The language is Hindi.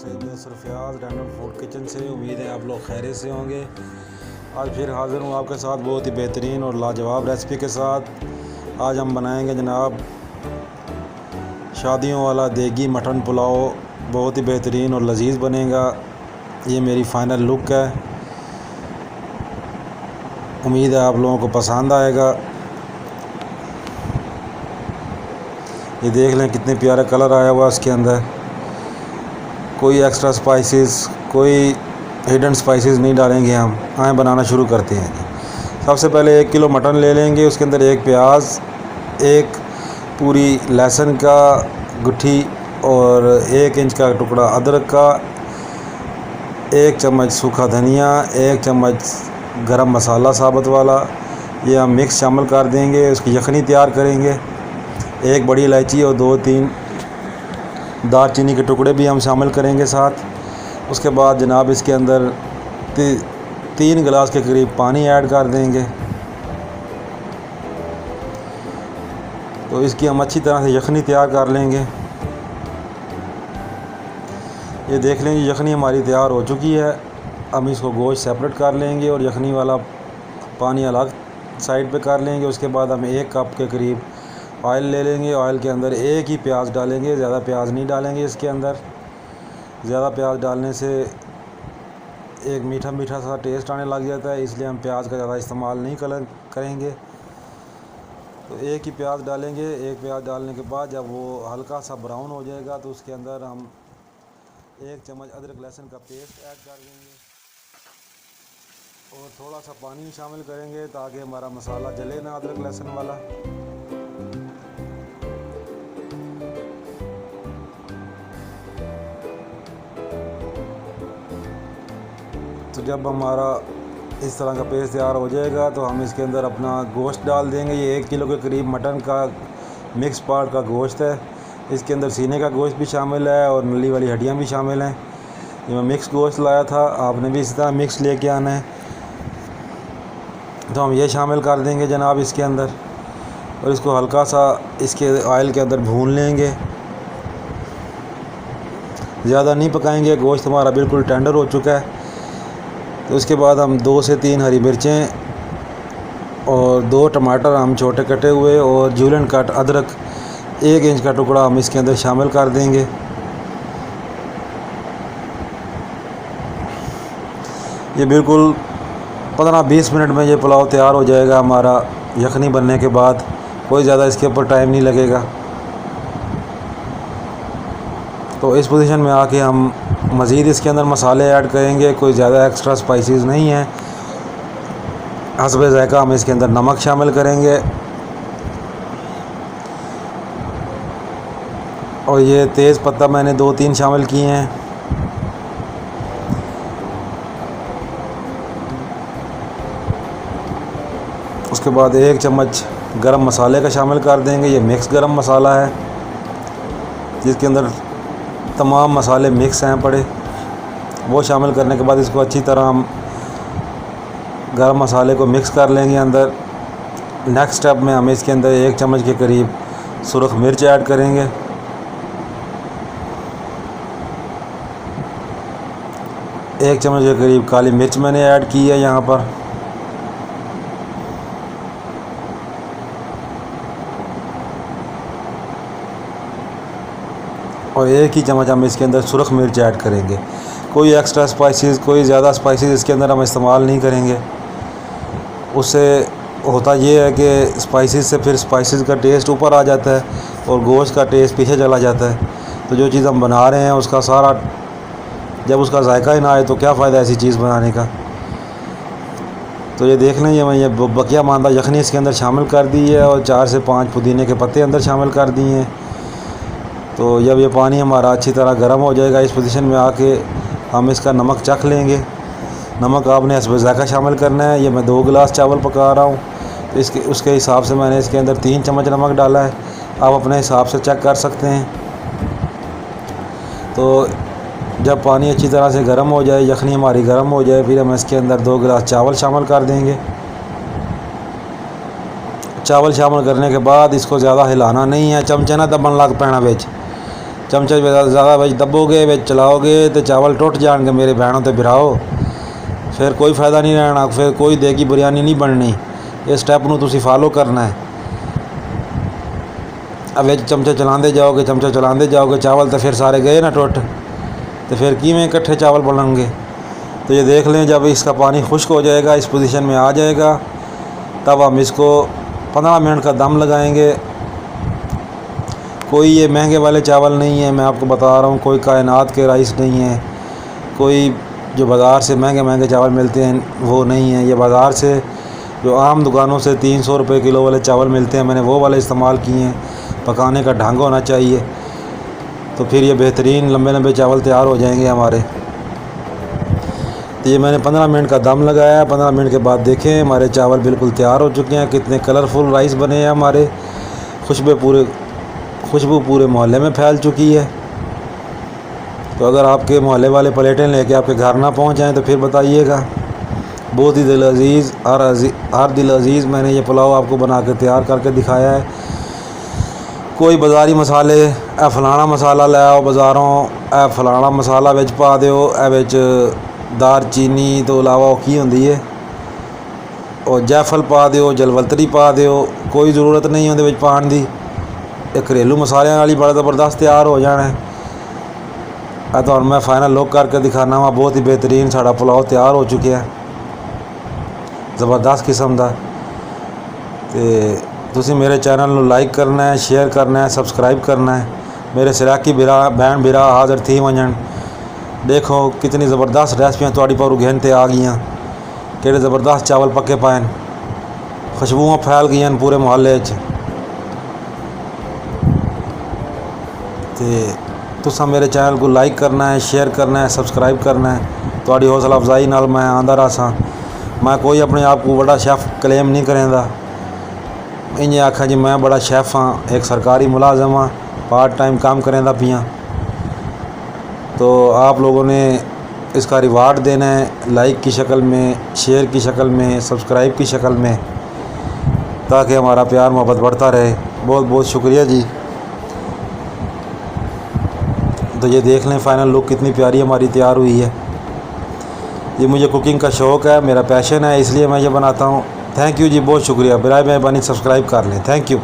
Saeed Sarfaraz random food kitchen से। उम्मीद है आप लोग खैरियत से होंगे। आज फिर हाज़िर हूँ आपके साथ बहुत ही बेहतरीन और लाजवाब रेसिपी के साथ। आज हम बनाएंगे जनाब शादियों वाला देगी मटन पुलाव। बहुत ही बेहतरीन और लजीज बनेगा। ये मेरी फ़ाइनल लुक है। उम्मीद है आप लोगों को पसंद आएगा। ये देख लें कितने प्यारा कलर आया हुआ इसके अंदर। कोई एक्स्ट्रा स्पाइसेस, कोई हिडन स्पाइसेस नहीं डालेंगे हम। आए बनाना शुरू करते हैं। सबसे पहले 1 किलो मटन ले लेंगे। उसके अंदर 1 प्याज, 1 पूरी लहसुन का गुठी और 1 इंच का टुकड़ा अदरक का, 1 चम्मच सूखा धनिया, 1 चम्मच गरम मसाला साबुत वाला, ये हम मिक्स शामिल कर देंगे। उसकी यखनी तैयार करेंगे। 1 बड़ी इलायची और 2-3 दालचीनी के टुकड़े भी हम शामिल करेंगे साथ। उसके बाद जनाब इसके अंदर 3 गिलास के करीब पानी ऐड कर देंगे। तो इसकी हम अच्छी तरह से यखनी तैयार कर लेंगे। ये देख लें यखनी हमारी तैयार हो चुकी है। हम इसको गोश्त सेपरेट कर लेंगे और यखनी वाला पानी अलग साइड पे कर लेंगे। उसके बाद हम 1 कप के करीब ऑयल ले लेंगे। ऑयल के अंदर 1 ही प्याज डालेंगे, ज़्यादा प्याज नहीं डालेंगे इसके अंदर। ज़्यादा प्याज डालने से एक मीठा मीठा सा टेस्ट आने लग जाता है, इसलिए हम प्याज का ज़्यादा इस्तेमाल नहीं करेंगे। तो 1 ही प्याज डालेंगे। 1 प्याज डालने के बाद जब वो हल्का सा ब्राउन हो जाएगा तो उसके अंदर हम 1 चम्मच अदरक लहसुन का पेस्ट ऐड कर देंगे और थोड़ा सा पानी शामिल करेंगे ताकि हमारा मसाला जले ना, अदरक लहसुन वाला। तो जब हमारा इस तरह का पेस्ट तैयार हो जाएगा तो हम इसके अंदर अपना गोश्त डाल देंगे। ये 1 किलो के करीब मटन का मिक्स पार्ट का गोश्त है। इसके अंदर सीने का गोश्त भी शामिल है और नली वाली हड्डियां भी शामिल हैं। ये मैं मिक्स गोश्त लाया था, आपने भी इसी तरह मिक्स लेके आना है। तो हम ये शामिल कर देंगे जनाब इसके अंदर और इसको हल्का सा इसके ऑयल के अंदर भून लेंगे। ज़्यादा नहीं पकाएंगे, गोश्त हमारा बिल्कुल टेंडर हो चुका है। तो उसके बाद हम 2 से 3 हरी मिर्चें और 2 टमाटर हम छोटे कटे हुए और जूलन कट अदरक 1 इंच का टुकड़ा हम इसके अंदर शामिल कर देंगे। ये बिल्कुल 15-20 मिनट में ये पुलाव तैयार हो जाएगा हमारा। यखनी बनने के बाद कोई ज़्यादा इसके ऊपर टाइम नहीं लगेगा। तो इस पोजीशन में आके हम मज़ीद इसके अंदर मसाले ऐड करेंगे। कोई ज़्यादा एक्स्ट्रा स्पाइसेस नहीं है। हस्बे ज़ायक़ा हम इसके अंदर नमक शामिल करेंगे और ये तेज़ पत्ता मैंने 2-3 शामिल किए हैं। उसके बाद 1 चम्मच गरम मसाले का शामिल कर देंगे। ये मिक्स गरम मसाला है जिसके अंदर तमाम मसाले मिक्स हैं पड़े। वो शामिल करने के बाद इसको अच्छी तरह हम गरम मसाले को मिक्स कर लेंगे अंदर। नेक्स्ट स्टेप में हम इसके अंदर 1 चम्मच के करीब सुरख मिर्च ऐड करेंगे। एक चम्मच के करीब काली मिर्च मैंने ऐड की है यहाँ पर। और 1 ही चम्मच हम इसके अंदर सुरख मिर्च ऐड करेंगे। कोई एक्स्ट्रा स्पाइसेस, कोई ज़्यादा स्पाइसेस इसके अंदर हम इस्तेमाल नहीं करेंगे। उससे होता ये है कि स्पाइसेस से फिर स्पाइसेस का टेस्ट ऊपर आ जाता है और गोश्त का टेस्ट पीछे चला जाता है। तो जो चीज़ हम बना रहे हैं उसका सारा जब उसका जायका ही ना आए तो क्या फ़ायदा ऐसी चीज़ बनाने का। तो ये देख लें, ये बकिया मांदा यखनी इसके अंदर शामिल कर दी है और 4 से 5 पुदीने के पत्ते अंदर शामिल कर दिए हैं। तो जब ये पानी हमारा अच्छी तरह गर्म हो जाएगा इस पोजीशन में आके हम इसका नमक चख लेंगे। नमक आपने हस्बे ज़ायक़ा शामिल करना है। ये मैं 2 गिलास चावल पका रहा हूँ तो उसके हिसाब से मैंने इसके अंदर 3 चम्मच नमक डाला है। आप अपने हिसाब से चेक कर सकते हैं। तो जब पानी अच्छी तरह से गर्म हो जाए, यखनी हमारी गर्म हो जाए, फिर हम इसके अंदर 2 गिलास चावल शामिल कर देंगे। चावल शामिल करने के बाद इसको ज़्यादा हिलाना नहीं है, चमचे ना दबन लग पैना बिच। चमचे ज़्यादा बिच दबोगे, बिच चलाओगे तो चावल टुट जाएंगे मेरे भैनों ते भराओ, फिर कोई फ़ायदा नहीं रहना, फिर कोई देगी बिरयानी नहीं बननी। इस स्टैप नूं तुसीं फॉलो करना है। अब बिच चमचे चलाते जाओगे चावल तो फिर सारे गए ना टुट, तो फिर किवें इकट्ठे चावल बनणगे। तो ये देख लें, जब इसका पानी खुश्क हो जाएगा, इस पोजीशन में आ जाएगा, तब हम इसको 15 मिनट का दम लगाएंगे। कोई ये महंगे वाले चावल नहीं है, मैं आपको बता रहा हूँ, कोई कायनात के राइस नहीं है, कोई जो बाज़ार से महंगे चावल मिलते हैं वो नहीं है। ये बाज़ार से जो आम दुकानों से 300 रुपये किलो वाले चावल मिलते हैं, मैंने वो वाले इस्तेमाल किए हैं। पकाने का ढंग होना चाहिए, तो फिर ये बेहतरीन लंबे चावल तैयार हो जाएंगे हमारे। तो ये मैंने 15 मिनट का दम लगाया। 15 मिनट के बाद देखें हमारे चावल बिल्कुल तैयार हो चुके हैं। कितने कलरफुल राइस बने हैं हमारे, खुशबू पूरे मोहल्ले में फैल चुकी है। तो अगर आपके मोहल्ले वाले प्लेटें लेके आपके घर ना पहुंच जाएं तो फिर बताइएगा। बहुत ही दिल अजीज़, हर दिल अजीज़ मैंने ये पुलाव आपको बना के तैयार करके दिखाया है। कोई बाज़ारी मसाले ए फलाना मसाला ले आओ बाज़ारों, ए फलाना मसाला विच पा दिओ, ए विच दारचीनी तो इलावा की होंदी है और जायफल पा दिओ, जलवतरी पा दिओ, कोई ज़रूरत नहीं उहदे विच पाण दी। घरेलू मसालियां वाली बड़ा ज़बरदस्त तैयार हो जाना है। तो मैं फाइनल लुक करके दिखाना वा, बहुत ही बेहतरीन साड़ा पुलाव तैयार हो चुका है, ज़बरदस्त किस्म का। तो तुसी मेरे चैनल नूं लाइक करना है, शेयर करना है, सबसक्राइब करना है। मेरे सराकी भैन बिरा हाज़र थी वजन। देखो कितनी ज़बरदस्त रेसिपियाँ तुहाडी पर घेन ते आ गई, केड़े ज़बरदस्त चावल पक्के पाए, खुशबुआं फैल गई पूरे मोहल्ले च। तुसां मेरे चैनल को लाइक करना है, शेयर करना है, सबसक्राइब करना है। तुहाडी हौसला अफजाई नाल मैं आंदा रहा। मैं कोई अपने आप को बड़ा शेफ़ क्लेम नहीं करेंदा। इंज आखा जी मैं बड़ा शेफ़ हाँ, एक सरकारी मुलाजम हाँ, पार्ट टाइम काम करेंदा पियाँ। तो आप लोगों ने इसका रिवार्ड देना है लाइक की शक्ल में, शेयर की शक्ल में, सब्सक्राइब की शक्ल में, ताकि हमारा प्यार मोहब्बत बढ़ता रहे। बहुत बहुत शुक्रिया जी। तो ये देख लें फाइनल लुक कितनी प्यारी हमारी तैयार हुई है। ये मुझे कुकिंग का शौक़ है, मेरा पैशन है, इसलिए मैं ये बनाता हूँ। थैंक यू जी, बहुत शुक्रिया। बराए मेहरबानी सब्सक्राइब कर लें। Thank you.